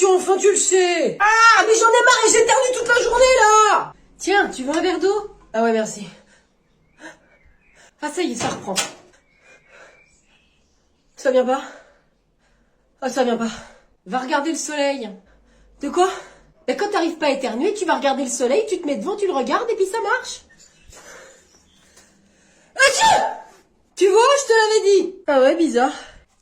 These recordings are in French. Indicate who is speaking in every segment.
Speaker 1: attention, enfin tu le sais. Ah, mais j'en ai marre et j'éternue toute la journée, là. Tiens, tu veux un verre d'eau? Ah ouais, merci. Ah, ça y est, ça reprend. Ça vient pas? Ah, ça vient pas. Va regarder le soleil. De quoi? Ben, quand t'arrives pas à éternuer, tu vas regarder le soleil, tu te mets devant, tu le regardes et puis ça marche. Achou! Tu vois, je te l'avais dit. Ah ouais, bizarre.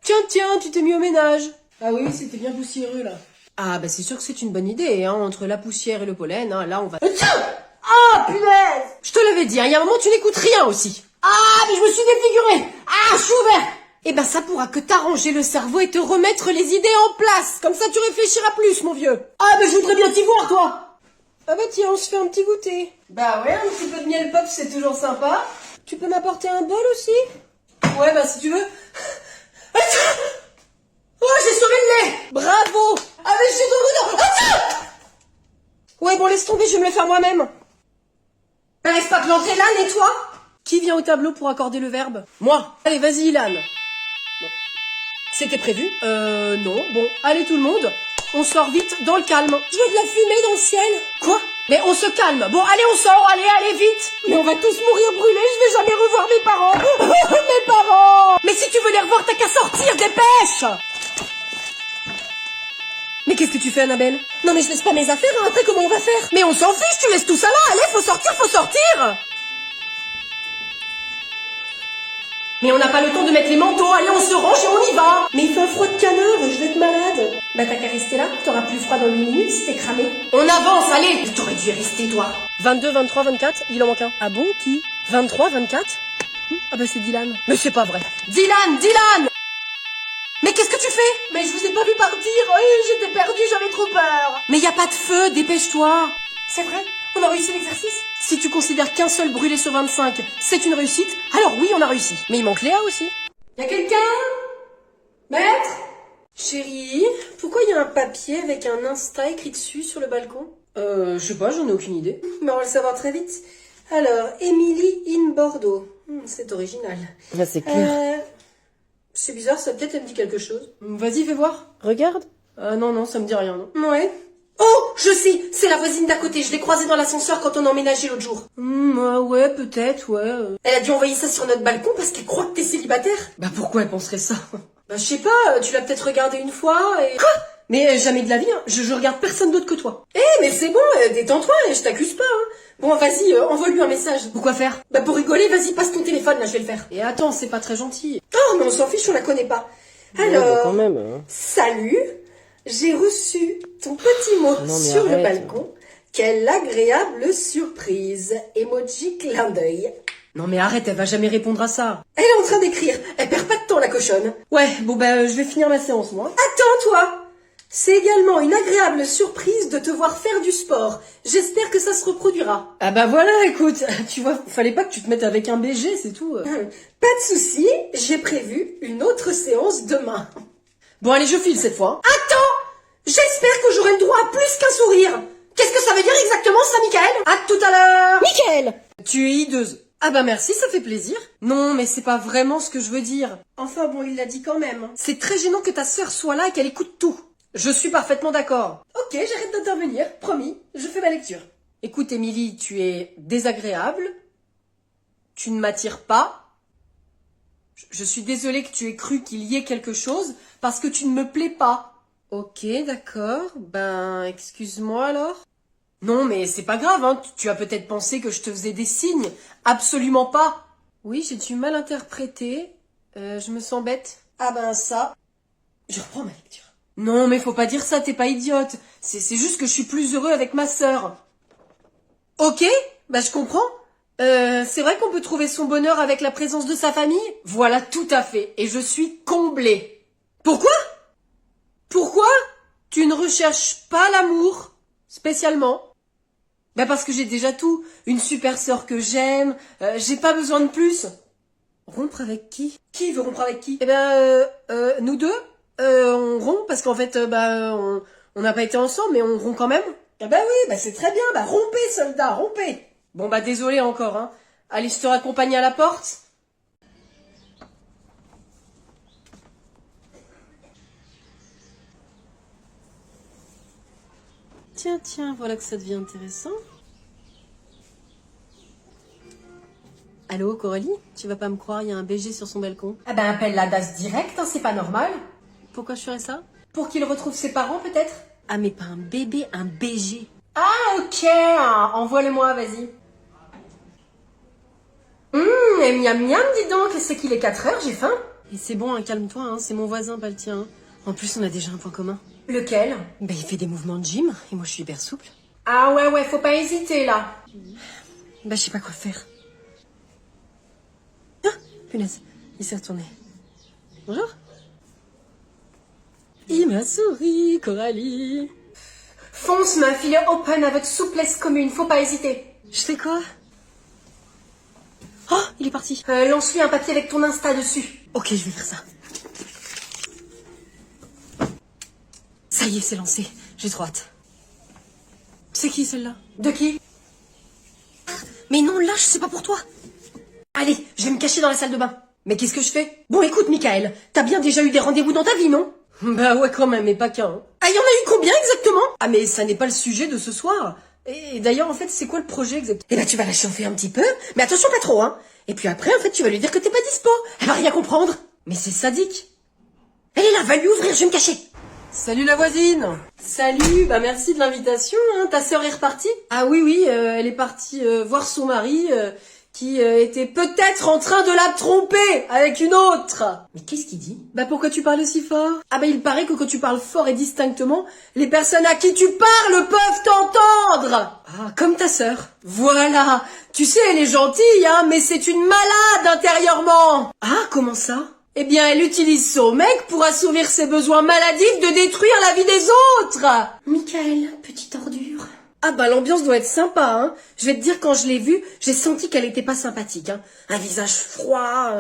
Speaker 1: Tiens, tu t'es mis au ménage. Ah oui, c'était bien poussiéreux, là. Ah, bah c'est sûr que c'est une bonne idée, hein, entre la poussière et le pollen, hein, là on va... Ah, punaise! Je te l'avais dit, hein, il y a un moment tu n'écoutes rien aussi. Ah, mais je me suis défigurée. Ah, je suis ouvert. Eh ben ça pourra que t'arranger le cerveau et te remettre les idées en place. Comme ça tu réfléchiras plus, mon vieux. Ah, mais je voudrais bien t'y voir, toi. Ah bah tiens, on se fait un petit goûter. Bah ouais, un petit peu de miel pop, c'est toujours sympa. Tu peux m'apporter un bol aussi? Ouais, bah si tu veux. Oh, j'ai sauvé le lait. Bravo. Ah, mais je suis trop content. Ouais, bon, laisse tomber, je vais me le faire moi-même. Laisse pas planter là, nettoie. Qui vient au tableau pour accorder le verbe? Moi. Allez, vas-y, Ilan. Bon. C'était prévu? Non. Bon, allez tout le monde. On sort vite, dans le calme. Je veux de la fumée dans le ciel. Quoi? Mais on se calme. Bon, allez, on sort, allez, vite. Mais on va tous mourir brûlés, je vais jamais revoir mes parents. Mes parents. Mais si tu veux les revoir, t'as qu'à sortir, dépêche. Mais qu'est-ce que tu fais, Annabelle? Non mais je laisse pas mes affaires, hein. Après comment on va faire? Mais on s'en fiche, tu laisses tout ça là. Allez, faut sortir. Mais on n'a pas le temps de mettre les manteaux, allez, on se range et on y va. Mais il fait un froid de canard, je vais être malade. Bah t'as qu'à rester là, t'auras plus froid dans 8 minutes si t'es cramé. On avance, allez. T'aurais dû y rester, toi. 22, 23, 24, il en manque un. Ah bon, qui? 23, 24? Ah bah c'est Dylan. Mais c'est pas vrai. Dylan. Mais qu'est-ce que tu fais? Mais je vous ai pas vu partir, oui, j'étais perdue, j'avais trop peur. Mais y a pas de feu, dépêche-toi. C'est vrai? On a réussi l'exercice? Si tu considères qu'un seul brûlé sur 25, c'est une réussite, alors oui, on a réussi. Mais il manque Léa aussi. Y a quelqu'un? Maître? Chérie, pourquoi y a un papier avec un Insta écrit dessus sur le balcon? Je sais pas, j'en ai aucune idée. Mais on va le savoir très vite. Alors, Emily in Bordeaux. C'est original.
Speaker 2: Là, c'est clair.
Speaker 1: C'est bizarre, ça peut-être me dit quelque chose. Vas-y, fais voir. Regarde. Ah non, ça me dit rien, non. Ouais. Oh, je sais, c'est la voisine d'à côté. Je l'ai croisée dans l'ascenseur quand on a emménagé l'autre jour. Ouais, peut-être, ouais. Elle a dû envoyer ça sur notre balcon parce qu'elle croit que t'es célibataire. Bah pourquoi elle penserait ça? Bah je sais pas, tu l'as peut-être regardé une fois et... Quoi? Mais jamais de la vie, hein. Je regarde personne d'autre que toi. Mais c'est bon, détends-toi, je t'accuse pas, hein. Bon, vas-y, envoie-lui un message. Pourquoi faire? Bah pour rigoler, vas-y, passe ton téléphone, là, je vais le faire. Et attends, c'est pas très gentil. Oh, mais on s'en fiche, on la connaît pas. Alors,
Speaker 2: bah, quand même, hein.
Speaker 1: Salut, j'ai reçu ton petit mot sur le balcon. Quelle agréable surprise. Emoji clin d'œil. Non mais arrête, elle va jamais répondre à ça. Elle est en train d'écrire, elle perd pas de temps la cochonne. Ouais, bon bah je vais finir ma séance moi. Attends toi. C'est également une agréable surprise de te voir faire du sport. J'espère que ça se reproduira. Ah bah voilà, écoute, tu vois, fallait pas que tu te mettes avec un BG, c'est tout. Pas de souci, j'ai prévu une autre séance demain. Bon allez, je file cette fois. Attends, j'espère que j'aurai le droit à plus qu'un sourire. Qu'est-ce que ça veut dire exactement ça, Michael? À tout à l'heure. Michael, tu es hideuse. Ah bah merci, ça fait plaisir. Non, mais c'est pas vraiment ce que je veux dire. Enfin bon, il l'a dit quand même. C'est très gênant que ta sœur soit là et qu'elle écoute tout. Je suis parfaitement d'accord. Ok, j'arrête d'intervenir, promis, je fais ma lecture. Écoute, Émilie, tu es désagréable. Tu ne m'attires pas. Je suis désolée que tu aies cru qu'il y ait quelque chose parce que tu ne me plais pas. Ok, d'accord. Ben, excuse-moi alors. Non, mais c'est pas grave, hein. Tu as peut-être pensé que je te faisais des signes. Absolument pas. Oui, j'ai dû mal interpréter. Je me sens bête. Ah ben ça, je reprends ma lecture. Non, mais faut pas dire ça, t'es pas idiote. C'est juste que je suis plus heureux avec ma sœur. Ok, bah je comprends. C'est vrai qu'on peut trouver son bonheur avec la présence de sa famille? Voilà, tout à fait. Et je suis comblée. Pourquoi? Pourquoi tu ne recherches pas l'amour, spécialement? Bah parce que j'ai déjà tout. Une super sœur que j'aime. J'ai pas besoin de plus. Rompre avec qui? Qui veut rompre avec qui? Eh ben, nous deux. On rompt parce qu'en fait, on n'a pas été ensemble, mais on rompt quand même. Ah bah oui, bah c'est très bien. Bah rompez, soldat, rompez. Bon bah désolé encore, hein. Allez, je te raccompagne à la porte.
Speaker 3: tiens, voilà que ça devient intéressant. Allô, Coralie? Tu vas pas me croire, il y a un BG sur son balcon.
Speaker 1: Ah ben appelle la DAS direct, hein, c'est pas normal.
Speaker 3: Pourquoi je ferais ça?
Speaker 1: Pour qu'il retrouve ses parents peut-être?
Speaker 3: Ah, mais pas un bébé, un BG.
Speaker 1: Ah ok, envoie-le-moi, vas-y. Et miam miam, dis donc, c'est qu'il est 4 heures, j'ai faim.
Speaker 3: Et c'est bon, hein, calme-toi, hein, c'est mon voisin, pas le tien. Hein. En plus, on a déjà un point commun.
Speaker 1: Lequel?
Speaker 3: Ben, il fait des mouvements de gym, et moi je suis hyper souple.
Speaker 1: Ah ouais, faut pas hésiter là.
Speaker 3: Ben, je sais pas quoi faire. Ah, punaise, il s'est retourné. Bonjour. Il m'a souri, Coralie.
Speaker 1: Fonce meuf, il est open à votre souplesse commune, faut pas hésiter.
Speaker 3: Je fais quoi? Oh, il est parti.
Speaker 1: Lance-lui un papier avec ton Insta dessus.
Speaker 3: Ok, je vais faire ça. Ça y est, c'est lancé. J'ai trop hâte. C'est qui celle-là?
Speaker 1: De qui?
Speaker 3: Mais non, lâche, c'est pas pour toi.
Speaker 1: Allez, je vais me cacher dans la salle de bain. Mais qu'est-ce que je fais? Bon écoute, Michael, t'as bien déjà eu des rendez-vous dans ta vie, non?
Speaker 3: Bah ouais, quand même, mais pas qu'un.
Speaker 1: Ah, y en a eu combien exactement?
Speaker 3: Ah, mais ça n'est pas le sujet de ce soir. Et d'ailleurs, en fait, c'est quoi le projet exactement?
Speaker 1: Eh ben, tu vas la chauffer un petit peu, mais attention pas trop, hein. Et puis après, en fait, tu vas lui dire que t'es pas dispo. Elle va rien comprendre.
Speaker 3: Mais c'est sadique.
Speaker 1: Elle est là, va lui ouvrir, je vais me cacher.
Speaker 3: Salut la voisine. Salut, bah merci de l'invitation, hein. Ta sœur est repartie? Ah oui, elle est partie voir son mari, qui était peut-être en train de la tromper avec une autre.
Speaker 1: Mais qu'est-ce qu'il dit?
Speaker 3: Bah pourquoi tu parles si fort? Ah bah il paraît que quand tu parles fort et distinctement, les personnes à qui tu parles peuvent t'entendre. Ah, comme ta sœur. Voilà. Tu sais, elle est gentille, hein, mais c'est une malade intérieurement. Ah, comment ça? Eh bien, elle utilise son mec pour assouvir ses besoins maladifs de détruire la vie des autres.
Speaker 1: Michael, petite ordure.
Speaker 3: Ah bah l'ambiance doit être sympa, hein. Je vais te dire, quand je l'ai vue, j'ai senti qu'elle était pas sympathique, hein. Un visage froid,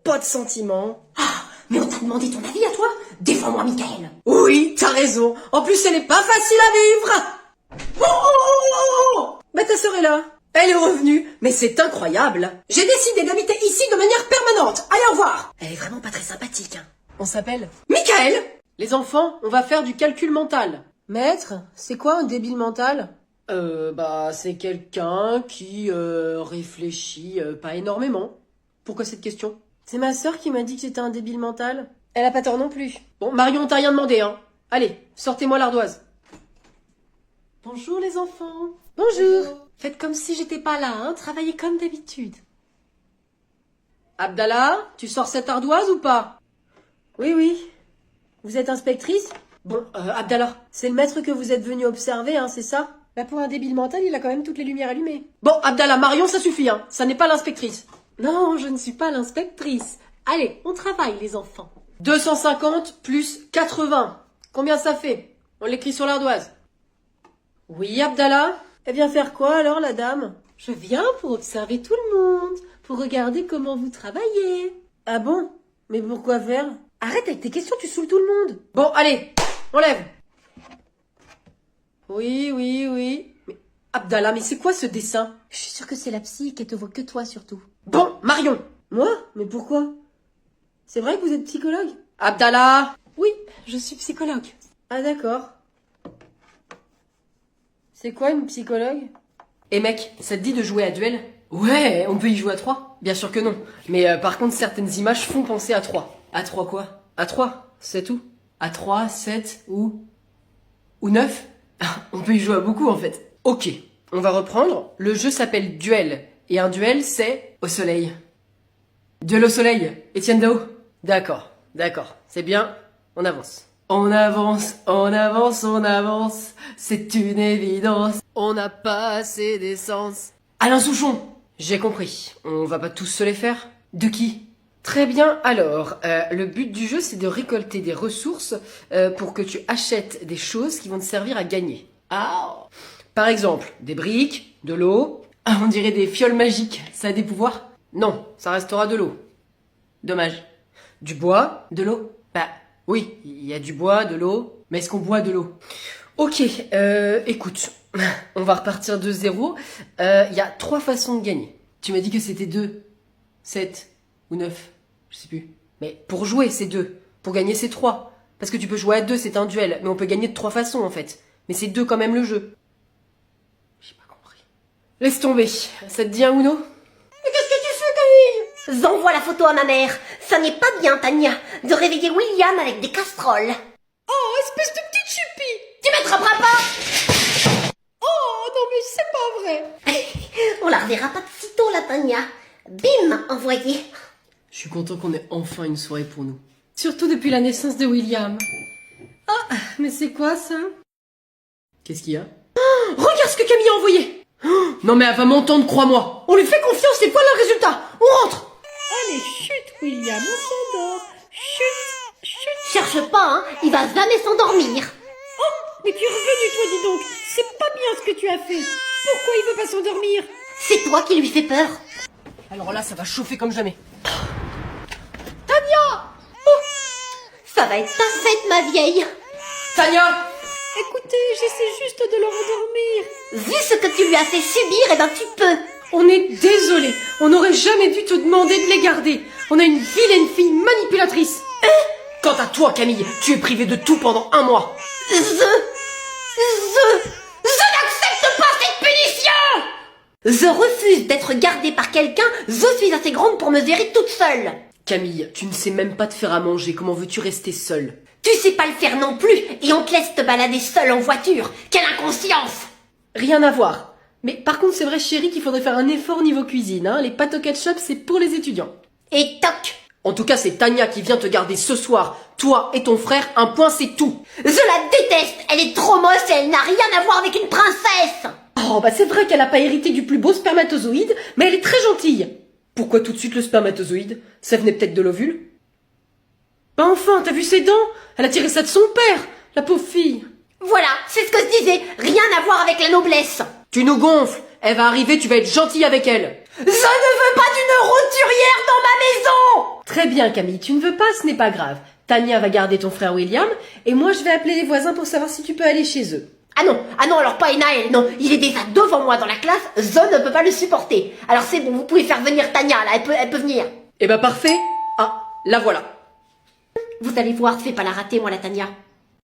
Speaker 3: pas de sentiments.
Speaker 1: Ah, mais on t'a demandé ton avis à toi? Défends-moi, Michael.
Speaker 3: Oui, t'as raison. En plus, elle est pas facile à vivre. Oh bah ta sœur est là. Elle est revenue, mais c'est incroyable.
Speaker 1: J'ai décidé d'habiter ici de manière permanente. Allez, au revoir.
Speaker 3: Elle est vraiment pas très sympathique, hein. On s'appelle
Speaker 1: Michael.
Speaker 3: Les enfants, on va faire du calcul mental. Maître, c'est quoi un débile mental? Bah, c'est quelqu'un qui réfléchit pas énormément. Pourquoi cette question? C'est ma sœur qui m'a dit que j'étais un débile mental. Elle a pas tort non plus. Bon, Marion, t'as rien demandé, hein. Allez, sortez-moi l'ardoise. Bonjour les enfants. Bonjour. Faites comme si j'étais pas là, hein. Travaillez comme d'habitude. Abdallah, tu sors cette ardoise ou pas? Oui. Vous êtes inspectrice? Bon, Abdallah, c'est le maître que vous êtes venu observer, hein, c'est ça? Bah pour un débile mental, il a quand même toutes les lumières allumées. Bon, Abdallah, Marion, ça suffit, hein. Ça n'est pas l'inspectrice. Non, je ne suis pas l'inspectrice. Allez, on travaille, les enfants. 250 plus 80. Combien ça fait? On l'écrit sur l'ardoise. Oui, Abdallah? Elle vient faire quoi alors, la dame? Je viens pour observer tout le monde, pour regarder comment vous travaillez. Ah bon? Mais pourquoi faire? Arrête avec tes questions, tu saoules tout le monde. Bon, allez, on lève. Oui. Mais Abdallah, mais c'est quoi ce dessin?
Speaker 1: Je suis sûre que c'est la psy qui te voit que toi surtout.
Speaker 3: Bon, Marion. Moi? Mais pourquoi? C'est vrai que vous êtes psychologue? Abdallah. Oui, je suis psychologue. Ah d'accord. C'est quoi une psychologue? Eh mec, ça te dit de jouer à duel? Ouais, on peut y jouer à 3. Bien sûr que non. Mais par contre, certaines images font penser à 3. À 3 quoi? À 3, c'est tout. À 3, 7 ou 9? On peut y jouer à beaucoup en fait. Ok, on va reprendre. Le jeu s'appelle Duel. Et un duel, c'est au soleil. Duel au soleil, Étienne Dao. D'accord. C'est bien, on avance. On avance, c'est une évidence. On n'a pas assez d'essence. Alain Souchon. J'ai compris. On va pas tous se les faire? De qui? Très bien, alors, le but du jeu, c'est de récolter des ressources pour que tu achètes des choses qui vont te servir à gagner. Ah. Par exemple, des briques, de l'eau, on dirait des fioles magiques, ça a des pouvoirs? Non, ça restera de l'eau. Dommage. Du bois, de l'eau? Bah, oui, il y a du bois, de l'eau, mais est-ce qu'on boit de l'eau? Ok, écoute, on va repartir de zéro. Il y a 3 façons de gagner. Tu m'as dit que c'était 2, 7 ou 9, je sais plus. Mais pour jouer, c'est 2. Pour gagner, c'est 3. Parce que tu peux jouer à 2, c'est un duel. Mais on peut gagner de 3 façons, en fait. Mais c'est 2 quand même le jeu. J'ai pas compris. Laisse tomber. Ça te dit un Uno?
Speaker 4: Mais qu'est-ce que tu fais, Camille? J'envoie la photo à ma mère. Ça n'est pas bien, Tania, de réveiller William avec des casseroles.
Speaker 3: Oh, espèce de petite chupie!
Speaker 4: Tu m'attraperas pas!
Speaker 3: Oh, non mais c'est pas vrai!
Speaker 4: On la reverra pas de sitôt, la Tania. Bim, envoyé.
Speaker 3: Je suis content qu'on ait enfin une soirée pour nous. Surtout depuis la naissance de William. Ah, mais c'est quoi ça? Qu'est-ce qu'il y a? Oh, regarde ce que Camille a envoyé! Oh, non mais elle va m'entendre, crois-moi! On lui fait confiance, c'est quoi le résultat? On rentre!
Speaker 1: Allez, chut, William, on s'endort. Chut, chut.
Speaker 4: Cherche pas, hein, il va jamais s'endormir.
Speaker 1: Mais tu es revenu, toi, dis donc. C'est pas bien ce que tu as fait. Pourquoi il veut pas s'endormir?
Speaker 4: C'est toi qui lui fais peur.
Speaker 3: Alors là, ça va chauffer comme jamais.
Speaker 4: Ça va être ta fête, ma vieille.
Speaker 3: Tania!
Speaker 1: Écoutez, j'essaie juste de le rendormir.
Speaker 4: Vu ce que tu lui as fait subir, eh ben tu peux.
Speaker 3: On est désolé. On n'aurait jamais dû te demander de les garder. On a une vilaine fille manipulatrice. Quant à toi, Camille, tu es privée de tout pendant 1 mois.
Speaker 4: Je n'accepte pas cette punition. Je refuse d'être gardée par quelqu'un. Je suis assez grande pour me gérer toute seule.
Speaker 3: Camille, tu ne sais même pas te faire à manger. Comment veux-tu rester seule?
Speaker 4: Tu sais pas le faire non plus, et on te laisse te balader seule en voiture. Quelle inconscience!
Speaker 3: Rien à voir. Mais par contre, c'est vrai, chérie, qu'il faudrait faire un effort niveau cuisine. Hein. Les pâtes au ketchup, c'est pour les étudiants.
Speaker 4: Et toc!
Speaker 3: En tout cas, c'est Tania qui vient te garder ce soir. Toi et ton frère, un point, c'est tout.
Speaker 4: Je la déteste! Elle est trop moche et elle n'a rien à voir avec une princesse!
Speaker 3: Oh, bah c'est vrai qu'elle a pas hérité du plus beau spermatozoïde, mais elle est très gentille. Pourquoi tout de suite le spermatozoïde? Ça venait peut-être de l'ovule? Bah enfin, t'as vu ses dents? Elle a tiré ça de son père, la pauvre fille.
Speaker 4: Voilà, c'est ce que je disais, rien à voir avec la noblesse.
Speaker 3: Tu nous gonfles. Elle va arriver, tu vas être gentille avec elle.
Speaker 4: Je ne veux pas d'une roturière dans ma maison!
Speaker 3: Très bien, Camille, tu ne veux pas, ce n'est pas grave. Tania va garder ton frère William, et moi je vais appeler les voisins pour savoir si tu peux aller chez eux.
Speaker 4: Ah non, alors pas Enaël, non, il est déjà devant moi dans la classe, je ne peux pas le supporter. Alors c'est bon, vous pouvez faire venir Tania, là, elle peut venir.
Speaker 3: Eh ben parfait. Ah, la voilà.
Speaker 4: Vous allez voir, je vais pas la rater, moi, la Tania.